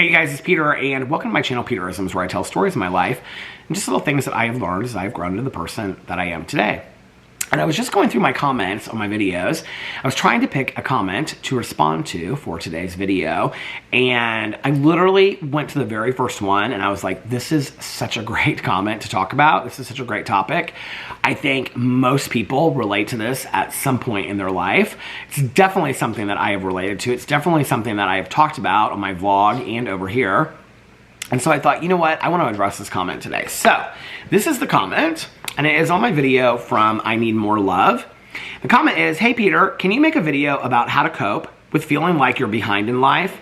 Hey guys, it's Peter, and welcome to my channel, Peterisms, where I tell stories of my life and just little things that I have learned as I've grown into the person that I am today. And I was just going through my comments on my videos. I was trying to pick a comment to respond to for today's video, and I literally went to the very first one, and I was like, this is such a great comment to talk about. This is such a great topic. I think most people relate to this at some point in their life. It's definitely something that I have related to. It's definitely something that I have talked about on my vlog and over here. And so I thought, you know what? I want to address this comment today. So this is the comment, and it is on my video from I Need More Love. The comment is, hey Peter, can you make a video about how to cope with feeling like you're behind in life?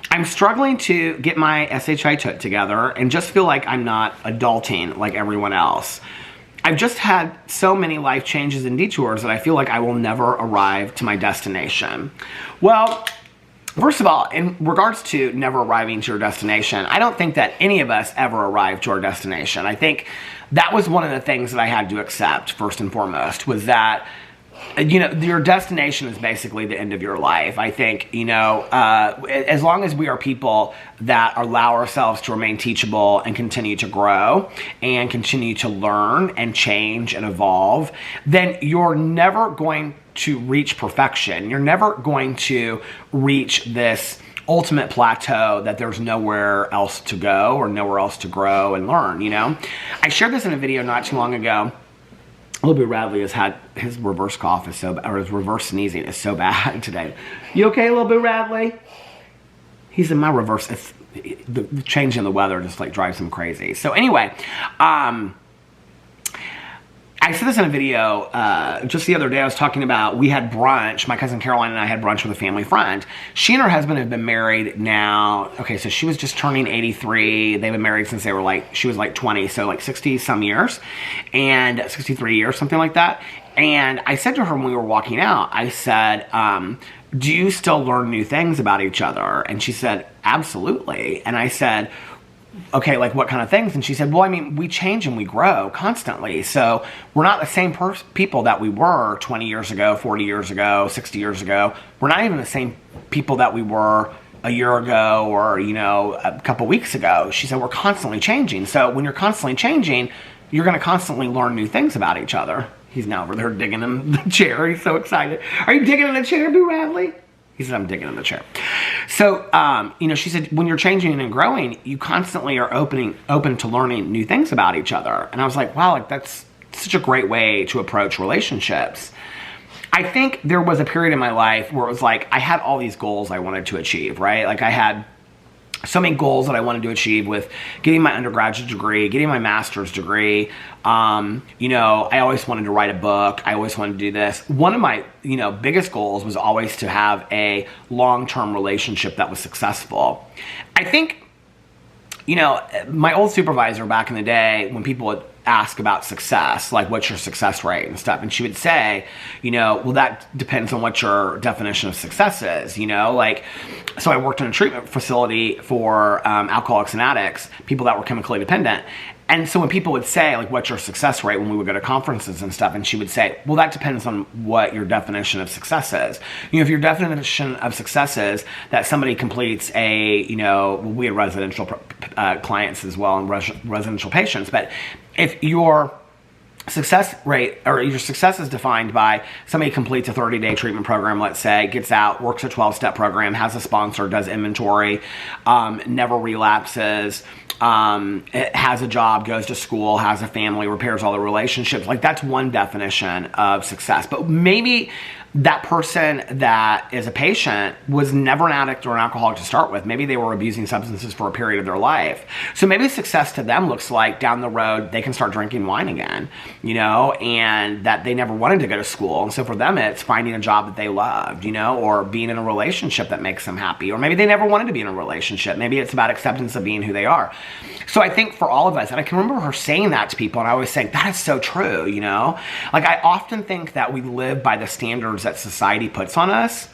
I'm struggling to get my SHI together and just feel like I'm not adulting like everyone else. I've just had so many life changes and detours that I feel like I will never arrive to my destination. Well, first of all, in regards to never arriving to your destination, I don't think that any of us ever arrive to our destination. I think that was one of the things that I had to accept, first and foremost, was that, you know, your destination is basically the end of your life. I think, you know, as long as we are people that allow ourselves to remain teachable and continue to grow and continue to learn and change and evolve, then you're never going to reach perfection. You're never going to reach this ultimate plateau that there's nowhere else to go or nowhere else to grow and learn, you know? I shared this in a video not too long ago. Little Bit Radley has had his reverse cough is so, or his reverse sneezing is so bad today. You okay, Little Bit Radley? He's in my reverse. It's, the change in the weather just like drives him crazy. So anyway, I said this in a video just the other day. I was talking about, we had brunch. My cousin Caroline and I had brunch with a family friend. She and her husband have been married now. Okay, so she was just turning 83. They've been married since they were like, she was like 20, so like 60 some years, and 63 years, something like that. And I said to her when we were walking out, I said, do you still learn new things about each other? And she said, absolutely. And I said, okay, like what kind of things? And she said, well, I mean, we change and we grow constantly. So we're not the same people that we were 20 years ago, 40 years ago, 60 years ago. We're not even the same people that we were a year ago or, you know, a couple weeks ago. She said, we're constantly changing. So when you're constantly changing, you're going to constantly learn new things about each other. He's now over there digging in the chair. He's so excited. Are you digging in the chair, Boo Radley? He said, I'm digging in the chair. So, you know, she said, when you're changing and growing, you constantly are open to learning new things about each other. And I was like, wow, like that's such a great way to approach relationships. I think there was a period in my life where it was like, I had all these goals I wanted to achieve, right? Like I had so many goals that I wanted to achieve with getting my undergraduate degree, getting my master's degree. You know, I always wanted to write a book. I always wanted to do this. One of my, you know, biggest goals was always to have a long-term relationship that was successful. I think, you know, my old supervisor back in the day, when people would ask about success, like what's your success rate and stuff, and she would say, you know, well, that depends on what your definition of success is, you know, like, so I worked in a treatment facility for alcoholics and addicts, people that were chemically dependent. And so when people would say, like, what's your success rate when we would go to conferences and stuff, and she would say, well, that depends on what your definition of success is. You know, if your definition of success is that somebody completes a, you know, we had residential clients as well and residential patients, but if your success rate or your success is defined by somebody completes a 30-day treatment program, let's say, gets out, works a 12-step program, has a sponsor, does inventory, never relapses, it has a job, goes to school, has a family, repairs all the relationships, like that's one definition of success. But maybe that person that is a patient was never an addict or an alcoholic to start with. Maybe they were abusing substances for a period of their life. So maybe success to them looks like down the road they can start drinking wine again, you know, and that they never wanted to go to school. And so for them it's finding a job that they loved, you know, or being in a relationship that makes them happy. Or maybe they never wanted to be in a relationship. Maybe it's about acceptance of being who they are. So I think for all of us, and I can remember her saying that to people, and I always think, that is so true, you know? Like I often think that we live by the standards that society puts on us,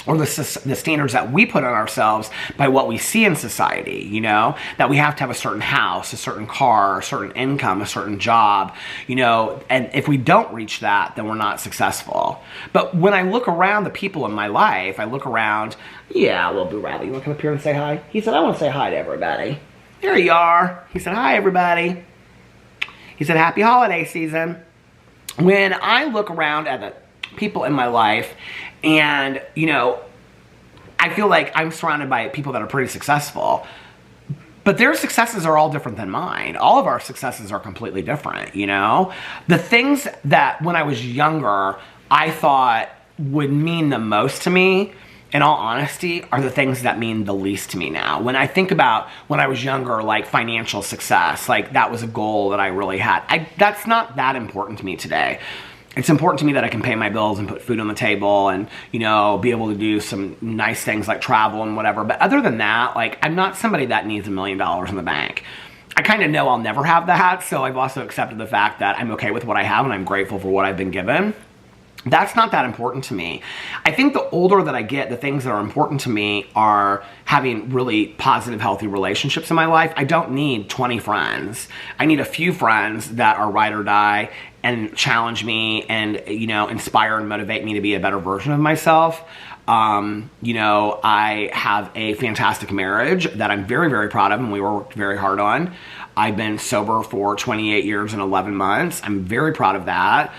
or the standards that we put on ourselves by what we see in society, you know, that we have to have a certain house, a certain car, a certain income, a certain job, you know, and if we don't reach that, then we're not successful. But when I look around the people in my life, I look around, yeah, little Boo Radley, you want to come up here and say hi? He said, I want to say hi to everybody. There you are. He said, hi, everybody. He said, happy holiday season. When I look around at the people in my life, and, you know, I feel like I'm surrounded by people that are pretty successful, but their successes are all different than mine. All of our successes are completely different, you know? The things that when I was younger, I thought would mean the most to me, in all honesty, are the things that mean the least to me now. When I think about when I was younger, like financial success, like that was a goal that I really had. That's not that important to me today. It's important to me that I can pay my bills and put food on the table and, you know, be able to do some nice things like travel and whatever. But other than that, like, I'm not somebody that needs $1 million in the bank. I kind of know I'll never have that, so I've also accepted the fact that I'm okay with what I have and I'm grateful for what I've been given. That's not that important to me. I think the older that I get, the things that are important to me are having really positive, healthy relationships in my life. I don't need 20 friends. I need a few friends that are ride or die and challenge me and, you know, inspire and motivate me to be a better version of myself. You know, I have a fantastic marriage that I'm very, very proud of and we worked very hard on. I've been sober for 28 years and 11 months. I'm very proud of that.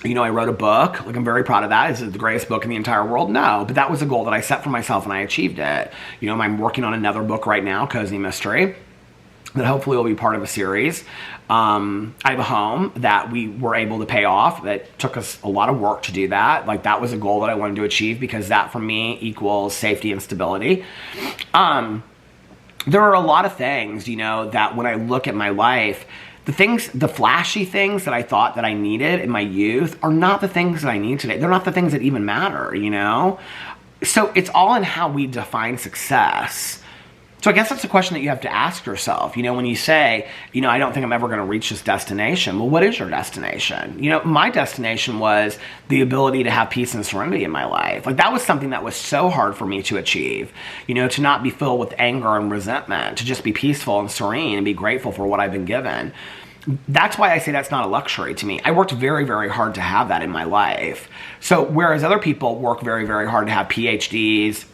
You know, I wrote a book. Like, I'm very proud of that. Is it the greatest book in the entire world? No, but that was a goal that I set for myself and I achieved it. You know, I'm working on another book right now, Cozy Mystery, that hopefully will be part of a series. I have a home that we were able to pay off. That took us a lot of work to do that. Like, that was a goal that I wanted to achieve because that for me equals safety and stability. There are a lot of things, you know, that when I look at my life, the flashy things that I thought that I needed in my youth are not the things that I need today. They're not the things that even matter, you know? So it's all in how we define success. So I guess that's a question that you have to ask yourself. You know, when you say, you know, I don't think I'm ever going to reach this destination. Well, what is your destination? You know, my destination was the ability to have peace and serenity in my life. Like, that was something that was so hard for me to achieve. You know, to not be filled with anger and resentment, to just be peaceful and serene and be grateful for what I've been given. That's why I say that's not a luxury to me. I worked very, very hard to have that in my life. So whereas other people work very, very hard to have PhDs,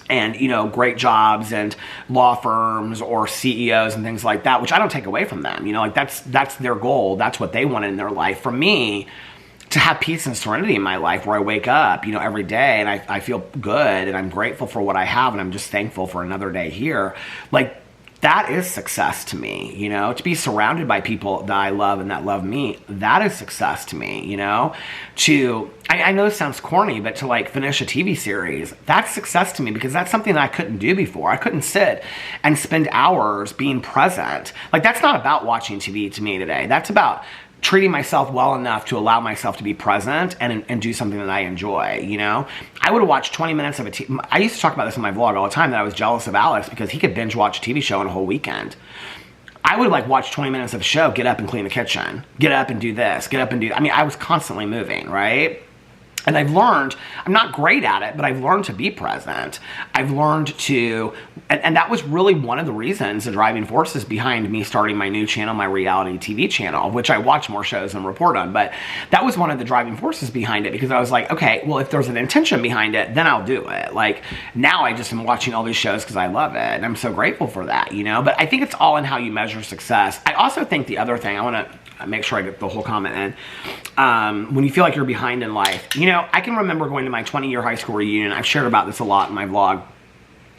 and, you know, great jobs and law firms or CEOs and things like that, which I don't take away from them. You know, like that's their goal. That's what they wanted in their life. For me, to have peace and serenity in my life where I wake up, you know, every day and I feel good and I'm grateful for what I have and I'm just thankful for another day here. Like, that is success to me, you know, to be surrounded by people that I love and that love me, that is success to me, you know, I know this sounds corny, but to like finish a TV series, that's success to me because that's something that I couldn't do before. I couldn't sit and spend hours being present. Like, that's not about watching TV to me today. That's about treating myself well enough to allow myself to be present and do something that I enjoy, you know? I would have watched 20 minutes of a TV. I used to talk about this in my vlog all the time, that I was jealous of Alex because he could binge watch a TV show in a whole weekend. I would like watch 20 minutes of a show, get up and clean the kitchen, get up and do this, get up and do, I mean, I was constantly moving, right? And I've learned, I'm not great at it, but I've learned to be present. I've learned to, and that was really one of the reasons, the driving forces behind me starting my new channel, my reality TV channel, which I watch more shows and report on. But that was one of the driving forces behind it because I was like, okay, well, if there's an intention behind it, then I'll do it. Like, now I just am watching all these shows because I love it. And I'm so grateful for that, you know? But I think it's all in how you measure success. I also think the other thing, I want to make sure I get the whole comment in. When you feel like you're behind in life, you know, I can remember going to my 20-year high school reunion. I've shared about this a lot in my vlog.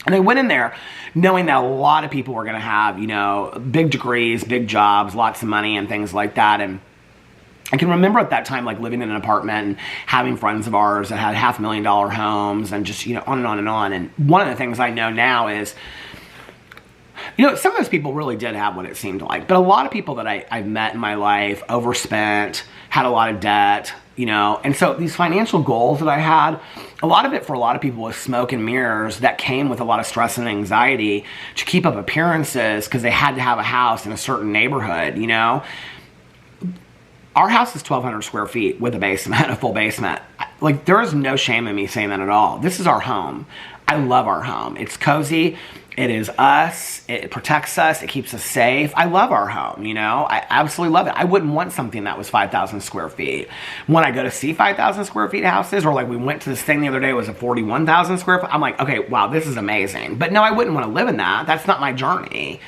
And I went in there knowing that a lot of people were going to have, you know, big degrees, big jobs, lots of money and things like that. And I can remember at that time, like, living in an apartment and having friends of ours that had $500,000 homes and just, you know, on and on and on. And one of the things I know now is, you know, some of those people really did have what it seemed like. But a lot of people that I've met in my life overspent, had a lot of debt, you know. And so these financial goals that I had, a lot of it for a lot of people was smoke and mirrors that came with a lot of stress and anxiety to keep up appearances because they had to have a house in a certain neighborhood, you know. Our house is 1,200 square feet with a basement, a full basement. Like, there is no shame in me saying that at all. This is our home. I love our home. It's cozy. It is us. It protects us. It keeps us safe. I love our home, you know? I absolutely love it. I wouldn't want something that was 5,000 square feet. When I go to see 5,000 square feet houses, or like we went to this thing the other day, it was a 41,000 square foot. I'm like, okay, wow, this is amazing. But no, I wouldn't want to live in that. That's not my journey.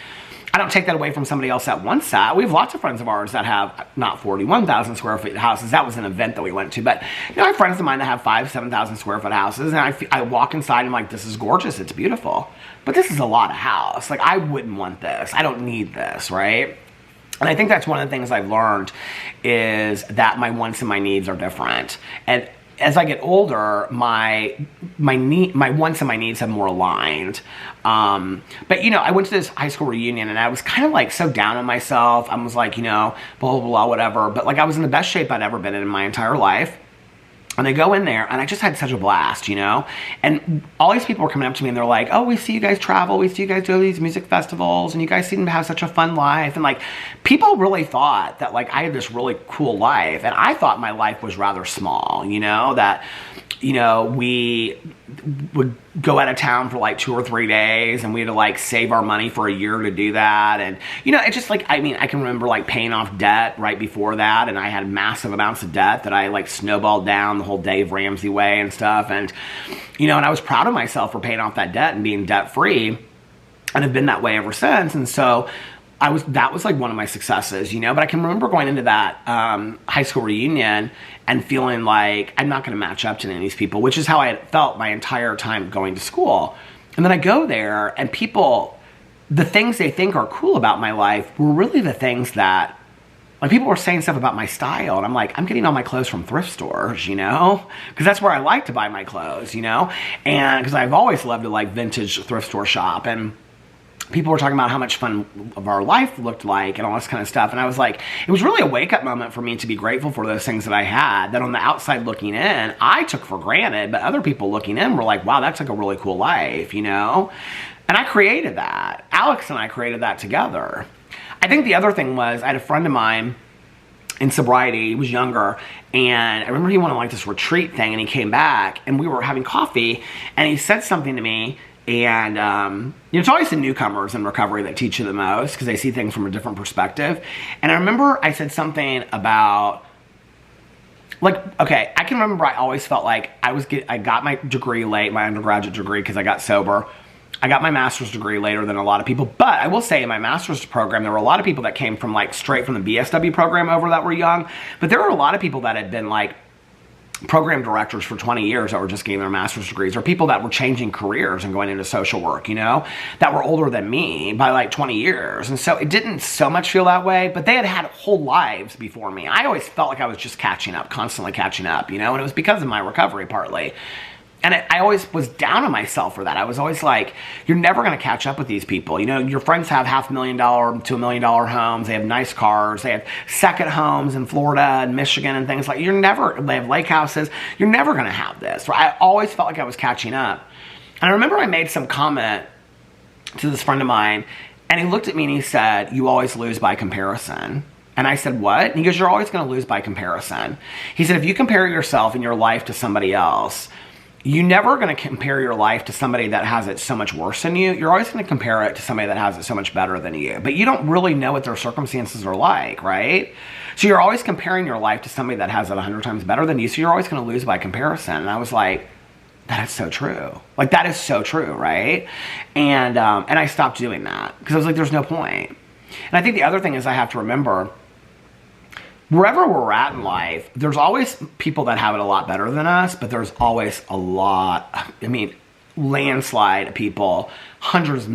I don't take that away from somebody else that wants that. We have lots of friends of ours that have not 41,000 square feet houses. That was an event that we went to. But, you know, I have friends of mine that have 5,000, 7,000 square foot houses. And I walk inside and I'm like, this is gorgeous. It's beautiful. But this is a lot of house. Like, I wouldn't want this. I don't need this, right? And I think that's one of the things I've learned is that my wants and my needs are different. And as I get older, my wants and my needs have more aligned. But, you know, I went to this high school reunion and I was kind of like so down on myself. I was like, you know, blah, blah, blah, whatever. But like, I was in the best shape I'd ever been in my entire life. And I go in there and I just had such a blast, you know? And all these people were coming up to me and they're like, oh, we see you guys travel. We see you guys do these music festivals and you guys seem to have such a fun life. And like, people really thought that like I had this really cool life. And I thought my life was rather small, you know? That, you know, we would go out of town for like 2 or 3 days and we had to like save our money for a year to do that. And, you know, it's just like, I mean, I can remember like paying off debt right before that. And I had massive amounts of debt that I like snowballed down the whole Dave Ramsey way and stuff. And, you know, and I was proud of myself for paying off that debt and being debt free and have been that way ever since. And so that was like one of my successes, you know, but I can remember going into that high school reunion and feeling like I'm not going to match up to any of these people, which is how I had felt my entire time going to school. And then I go there and people, the things they think are cool about my life were really the things that, like, people were saying stuff about my style. And I'm like, I'm getting all my clothes from thrift stores, you know, because that's where I like to buy my clothes, you know, and because I've always loved to like vintage thrift store shop. And people were talking about how much fun of our life looked like and all this kind of stuff. And I was like, it was really a wake-up moment for me to be grateful for those things that I had, that on the outside looking in, I took for granted, but other people looking in were like, wow, that's like a really cool life, you know? And I created that. Alex and I created that together. I think the other thing was, I had a friend of mine in sobriety, he was younger, and I remember he went on like this retreat thing, and he came back, and we were having coffee, and he said something to me. And, you know, it's always the newcomers in recovery that teach you the most because they see things from a different perspective. And I remember I said something about, like, okay, I can remember I always felt like I got my degree late, my undergraduate degree, because I got sober. I got my master's degree later than a lot of people. But I will say in my master's program, there were a lot of people that came from like straight from the BSW program over that were young. But there were a lot of people that had been like program directors for 20 years that were just getting their master's degrees, or people that were changing careers and going into social work, you know, that were older than me by like 20 years. And so it didn't so much feel that way, but they had had whole lives before me. I always felt like I was just catching up, constantly catching up, you know, and it was because of my recovery partly. And I always was down on myself for that. I was always like, you're never going to catch up with these people. You know, your friends have $500,000 to $1 million homes. They have nice cars. They have second homes in Florida and Michigan and things like they have lake houses. You're never going to have this. I always felt like I was catching up. And I remember I made some comment to this friend of mine, and he looked at me and he said, you always lose by comparison. And I said, what? And he goes, you're always going to lose by comparison. He said, if you compare yourself and your life to somebody else, you're never going to compare your life to somebody that has it so much worse than you. You're always going to compare it to somebody that has it so much better than you. But you don't really know what their circumstances are like, right? So you're always comparing your life to somebody that has it 100 times better than you. So you're always going to lose by comparison. And I was like, that is so true. Like, that is so true, right? And I stopped doing that because I was like, there's no point. And I think the other thing is I have to remember, wherever we're at in life, there's always people that have it a lot better than us, but there's always a lot, I mean, landslide of people, hundreds of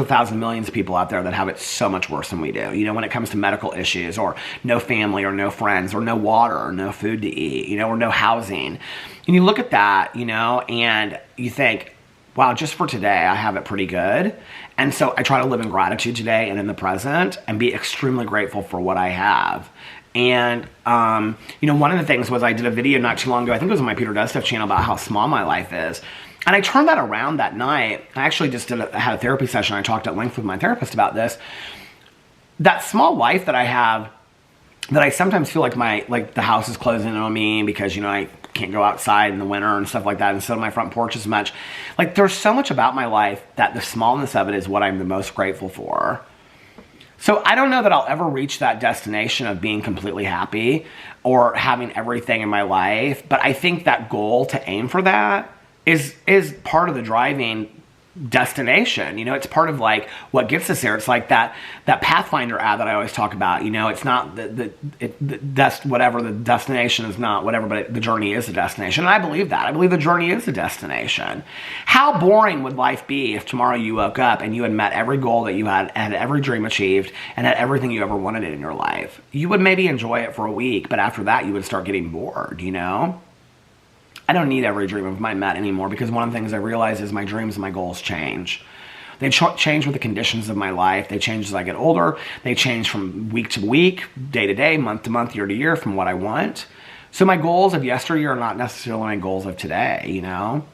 thousands, millions of people out there that have it so much worse than we do. You know, when it comes to medical issues, or no family, or no friends, or no water, or no food to eat, you know, or no housing. And you look at that, you know, and you think, wow, just for today, I have it pretty good. And so I try to live in gratitude today and in the present and be extremely grateful for what I have. And, you know, one of the things was I did a video not too long ago, I think it was on my Peter Does Stuff channel, about how small my life is. And I turned that around that night. I actually just had a therapy session. I talked at length with my therapist about this. That small life that I have that I sometimes feel like the house is closing in on me because, you know, I can't go outside in the winter and stuff like that and sit on my front porch as much. Like, there's so much about my life that the smallness of it is what I'm the most grateful for. So I don't know that I'll ever reach that destination of being completely happy or having everything in my life, but I think that goal to aim for that is part of the driving destination. You know, it's part of like what gets us there. It's like that Pathfinder ad that I always talk about. You know, it's not whatever the destination is, not whatever, but the journey is the destination. And I believe that. I believe the journey is the destination. How boring would life be if tomorrow you woke up and you had met every goal that you had every dream achieved, and had everything you ever wanted in your life? You would maybe enjoy it for a week, but after that you would start getting bored, you know? I don't need every dream of mine met anymore, because one of the things I realize is my dreams and my goals change. They change with the conditions of my life. They change as I get older. They change from week to week, day to day, month to month, year to year, from what I want. So my goals of yesteryear are not necessarily my goals of today, you know?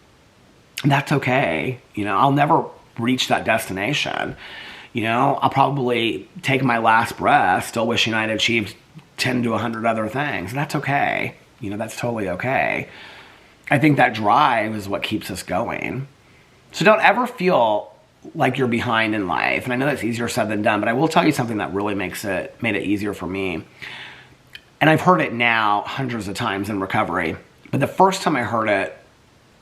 And that's okay. You know, I'll never reach that destination. You know, I'll probably take my last breath still wishing I'd achieved 10 to 100 other things. And that's okay. You know, that's totally okay. I think that drive is what keeps us going. So don't ever feel like you're behind in life. And I know that's easier said than done, but I will tell you something that really made it easier for me. And I've heard it now hundreds of times in recovery. But the first time I heard it,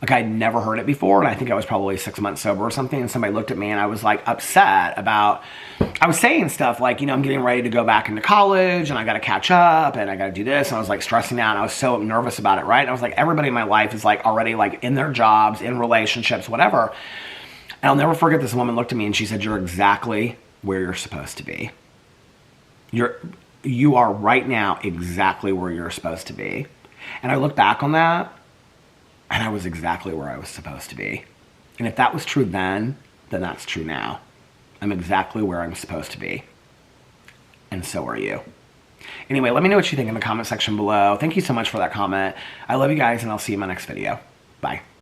like, I'd never heard it before, and I think I was probably 6 months sober or something, and somebody looked at me and I was like upset about, I was saying stuff like, you know, I'm getting ready to go back into college and I got to catch up and I got to do this, and I was like stressing out and I was so nervous about it, right? And I was like, everybody in my life is like already like in their jobs, in relationships, whatever. And I'll never forget, this woman looked at me and she said, "You're exactly where you're supposed to be. You are right now exactly where you're supposed to be." And I look back on that, and I was exactly where I was supposed to be. And if that was true then that's true now. I'm exactly where I'm supposed to be. And so are you. Anyway, let me know what you think in the comment section below. Thank you so much for that comment. I love you guys, and I'll see you in my next video. Bye.